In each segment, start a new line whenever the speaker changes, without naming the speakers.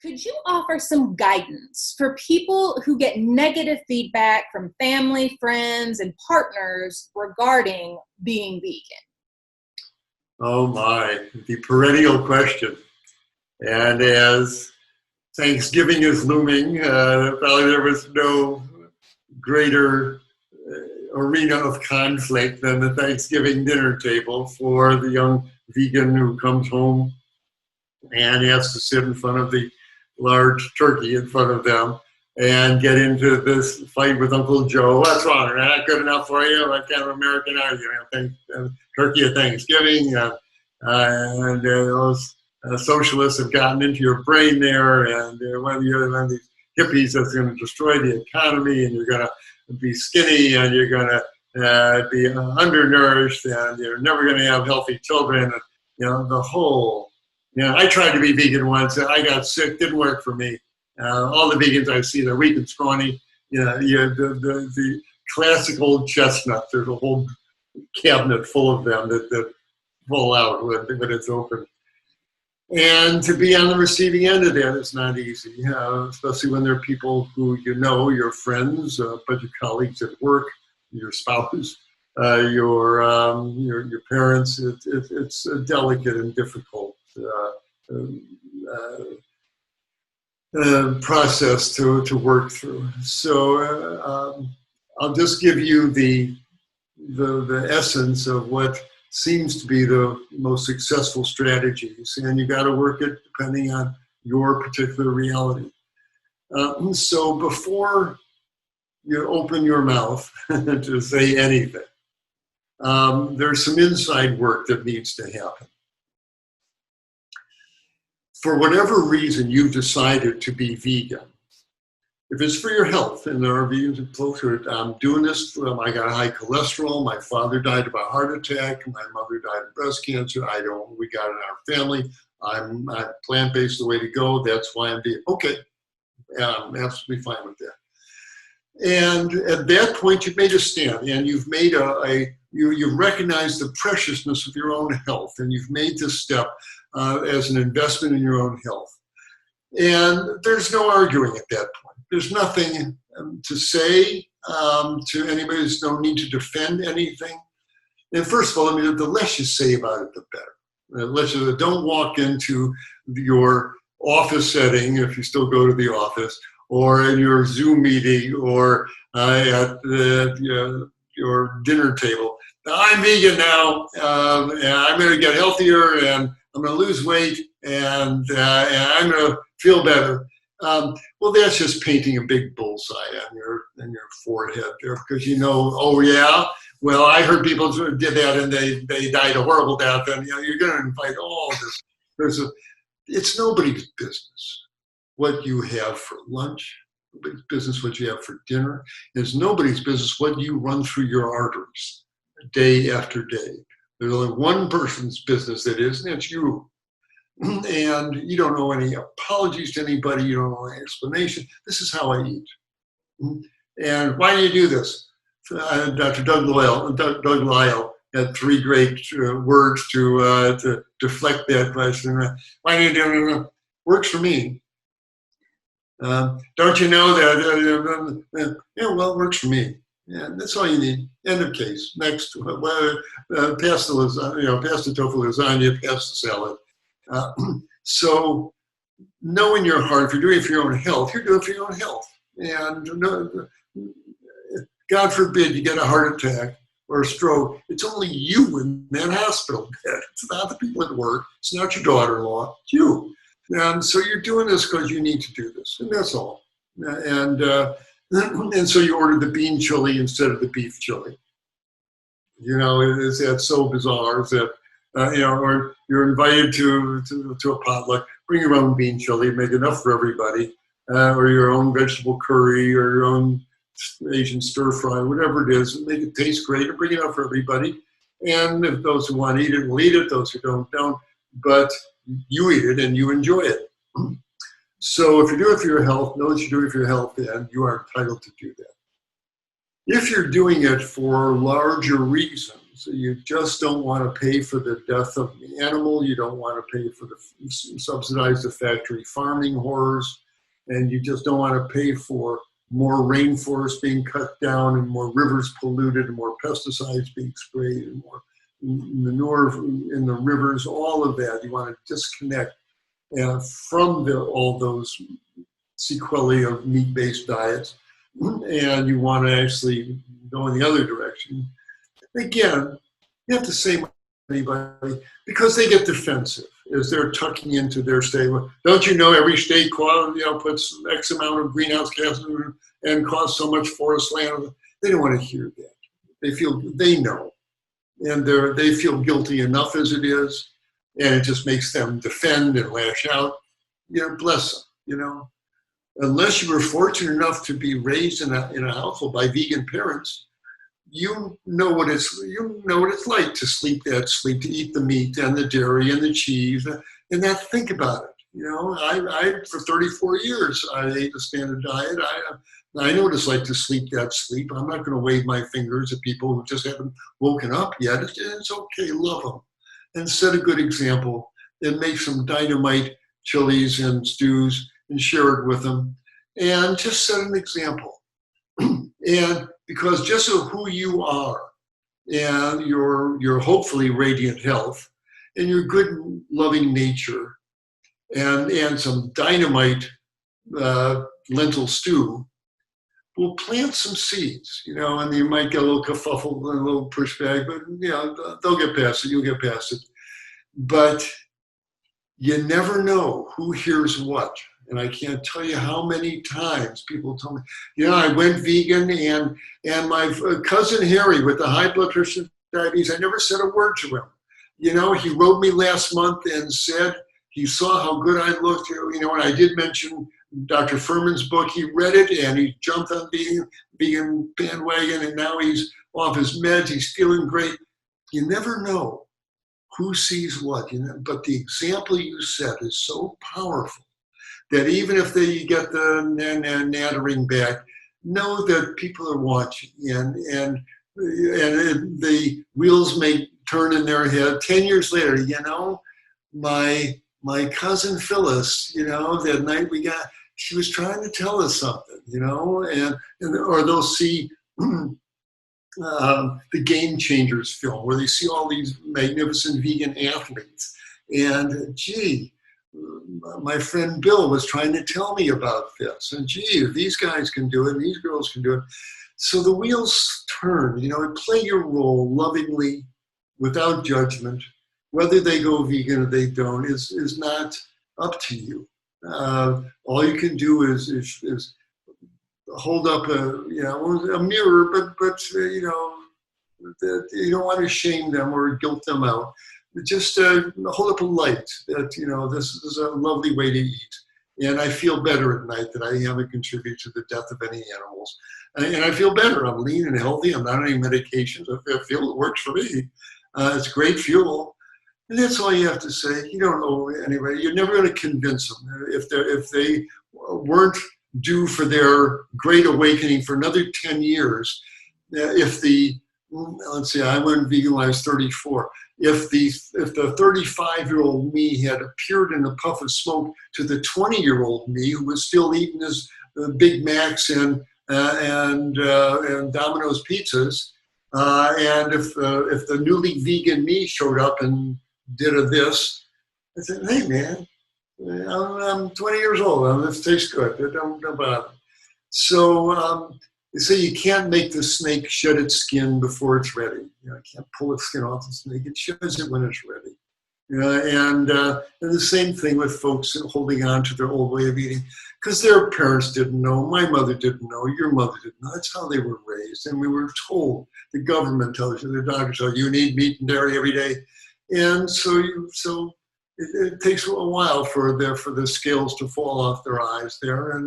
Could you offer some guidance for people who get negative feedback from family, friends, and partners regarding being vegan?
Oh my, the perennial question. And as Thanksgiving is looming, probably there was no greater arena of conflict than the Thanksgiving dinner table for the young vegan who comes home and has to sit in front of the large turkey in front of them and get into this fight with Uncle Joe. What's wrong? They're not good enough for you? What kind of American are you? Turkey at Thanksgiving, and those socialists have gotten into your brain there, and when you're one of these hippies that's going to destroy the economy, and you're going to be skinny, and you're going to be undernourished, and you're never going to have healthy children. And, the whole. I tried to be vegan once. I got sick. Didn't work for me. All the vegans I see, they're weak and scrawny. The classic old chestnuts. There's a whole cabinet full of them that fall out when it's open. And to be on the receiving end of that is not easy, especially when there are people who your friends, but your colleagues at work, your spouse, your parents. It's delicate and difficult process to work through. So I'll just give you the essence of what seems to be the most successful strategies, and you got to work it depending on your particular reality. So before you open your mouth to say anything, there's some inside work that needs to happen. For whatever reason you've decided to be vegan, if it's for your health, and there are vegans who close to it, I'm doing this, I got high cholesterol, my father died of a heart attack, my mother died of breast cancer, we got it in our family, I'm plant-based the way to go, that's why I'm vegan. Okay, I'm absolutely fine with that. And at that point, you've made a stand, and you've made you've recognized the preciousness of your own health, and you've made this step as an investment in your own health. And there's no arguing at that point. There's nothing to say to anybody. There's no need to defend anything. And first of all, the less you say about it, the better. Don't walk into your office setting, if you still go to the office, or in your Zoom meeting, or at your dinner table. I'm vegan now, and I'm going to get healthier, and I'm going to lose weight, and I'm going to feel better. Well, that's just painting a big bullseye on your forehead there, because oh yeah, well, I heard people did that and they died a horrible death, and you're going to invite all this. It's nobody's business what you have for lunch. Nobody's business what you have for dinner. It's nobody's business what you run through your arteries day after day. There's only one person's business that is, and it's you. And you don't owe any apologies to anybody. You don't owe any explanation. This is how I eat. And why do you do this? Dr. Doug Lyle had three great words to deflect that question. Why do you do it? Works for me. Don't you know that? Well, it works for me. Yeah, that's all you need. End of case. Next, pass the lasagna, pass the tofu lasagna, pass the salad. So know in your heart, if you're doing it for your own health, you're doing it for your own health. And God forbid you get a heart attack or a stroke. It's only you in that hospital bed. It's not the people at work. It's not your daughter-in-law. It's you. And so you're doing this because you need to do this. And that's all. And so you ordered the bean chili instead of the beef chili. That's so bizarre that, or you're invited to a potluck, bring your own bean chili, make enough for everybody, or your own vegetable curry, or your own Asian stir fry, whatever it is, and make it taste great, and bring it up for everybody. And if those who want to eat it will eat it, those who don't. But you eat it and you enjoy it. So if you do it for your health, know that you're doing it for your health, and you are entitled to do that. If you're doing it for larger reasons, So you just don't want to pay for the death of the animal. You don't want to pay for subsidize the factory farming horrors. And you just don't want to pay for more rainforests being cut down and more rivers polluted and more pesticides being sprayed and more manure in the rivers, all of that. You want to disconnect from all those sequelae of meat-based diets, and you want to actually go in the other direction. Again, you have to say anybody because they get defensive as they're tucking into their state. Don't you know every state puts X amount of greenhouse gases and costs so much forest land? They don't want to hear that. They know, and they feel guilty enough as it is, and it just makes them defend and lash out. Bless them. Unless you were fortunate enough to be raised in a household by vegan parents, you know what it's like to sleep that sleep, to eat the meat and the dairy and the cheese, and not think about it. I for 34 years I ate a standard diet. I know what it's like to sleep that sleep. I'm not going to wave my fingers at people who just haven't woken up yet. It's okay, love them, and set a good example, and make some dynamite chilies and stews and share it with them, and just set an example. And because just of who you are and your hopefully radiant health and your good loving nature and some dynamite lentil stew will plant some seeds, and you might get a little kerfuffle and a little pushback, but they'll get past it, you'll get past it. But you never know who hears what. And I can't tell you how many times people tell me, I went vegan and my cousin Harry with the high blood pressure diabetes, I never said a word to him. He wrote me last month and said he saw how good I looked. And I did mention Dr. Furman's book. He read it and he jumped on the vegan bandwagon, and now he's off his meds. He's feeling great. You never know who sees what, but the example you set is so powerful that even if they get the nattering back, know that people are watching, and the wheels may turn in their head 10 years later. My cousin Phyllis, that night she was trying to tell us something, or they'll see the Game Changers film where they see all these magnificent vegan athletes, and gee, my friend Bill was trying to tell me about this, and gee, if these guys can do it, and these girls can do it. So the wheels turn, play your role lovingly, without judgment. Whether they go vegan or they don't is not up to you. All you can do is hold up a mirror, but you don't want to shame them or guilt them out. Just hold up a light that, this is a lovely way to eat. And I feel better at night that I haven't contributed to the death of any animals. And I feel better. I'm lean and healthy. I'm not on any medications. I feel it works for me. It's great fuel. And that's all you have to say. You don't owe anybody. You're never going to convince them. If they weren't due for their great awakening for another 10 years, let's say I went vegan when I was 34. If the 35-year-old me had appeared in a puff of smoke to the 20-year-old me who was still eating his Big Macs and Domino's pizzas, and if the newly vegan me showed up and did this, I said, hey man, I'm 20 years old. This tastes good. Don't bother. So they say you can't make the snake shed its skin before it's ready. You can't pull its skin off the snake. It sheds it when it's ready. And the same thing with folks holding on to their old way of eating, because their parents didn't know, my mother didn't know, your mother didn't know. That's how they were raised. And we were told, the government tells you, the doctors tell you, you need meat and dairy every day. And so it takes a while for the scales to fall off their eyes there.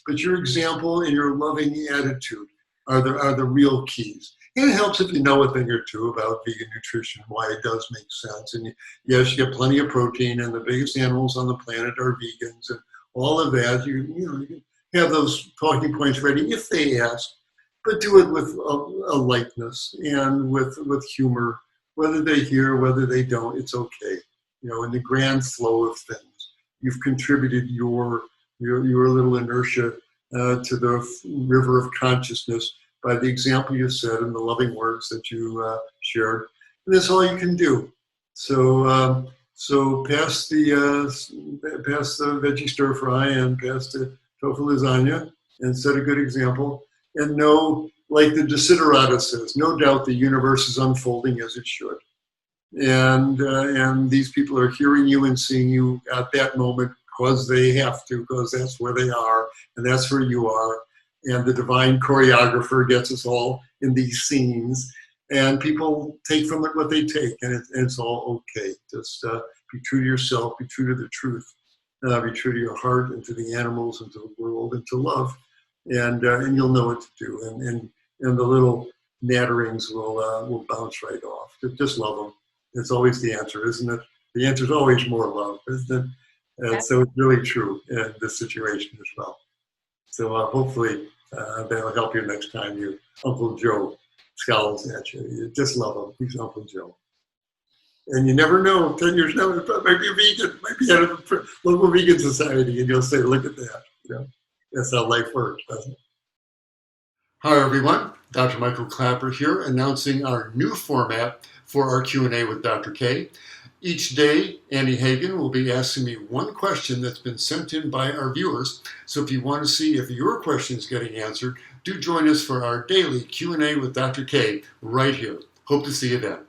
But your example and your loving attitude are the real keys. And it helps if you know a thing or two about vegan nutrition, why it does make sense. And yes, you get plenty of protein, and the biggest animals on the planet are vegans, and all of that. You can have those talking points ready if they ask. but do it with a lightness and with humor. Whether they hear, whether they don't, it's okay. In the grand flow of things, you've contributed your little inertia to the river of consciousness by the example you said and the loving words that you shared. And that's all you can do. So pass the veggie stir fry and pass the tofu lasagna and set a good example. And know, like the Desiderata says, no doubt the universe is unfolding as it should. And these people are hearing you and seeing you at that moment because they have to, because that's where they are and that's where you are. And the divine choreographer gets us all in these scenes. And people take from it what they take, and it's all okay. Just be true to yourself, be true to the truth, be true to your heart and to the animals and to the world and to love, and you'll know what to do. And the little natterings will bounce right off. Just love them. It's always the answer, isn't it? The answer is always more love, isn't it? And so it's really true in this situation as well. So hopefully that'll help you next time Uncle Joe scowls at you. You just love him. He's Uncle Joe. And you never know, 10 years down, it might be a vegan, might be at a local vegan society, and you'll say, look at that. That's how life works, doesn't it? Hi, everyone. Dr. Michael Klaper here, announcing our new format for our Q&A with Dr. K. Each day, Annie Hagen will be asking me one question that's been sent in by our viewers. So if you want to see if your question is getting answered, do join us for our daily Q&A with Dr. K right here. Hope to see you then.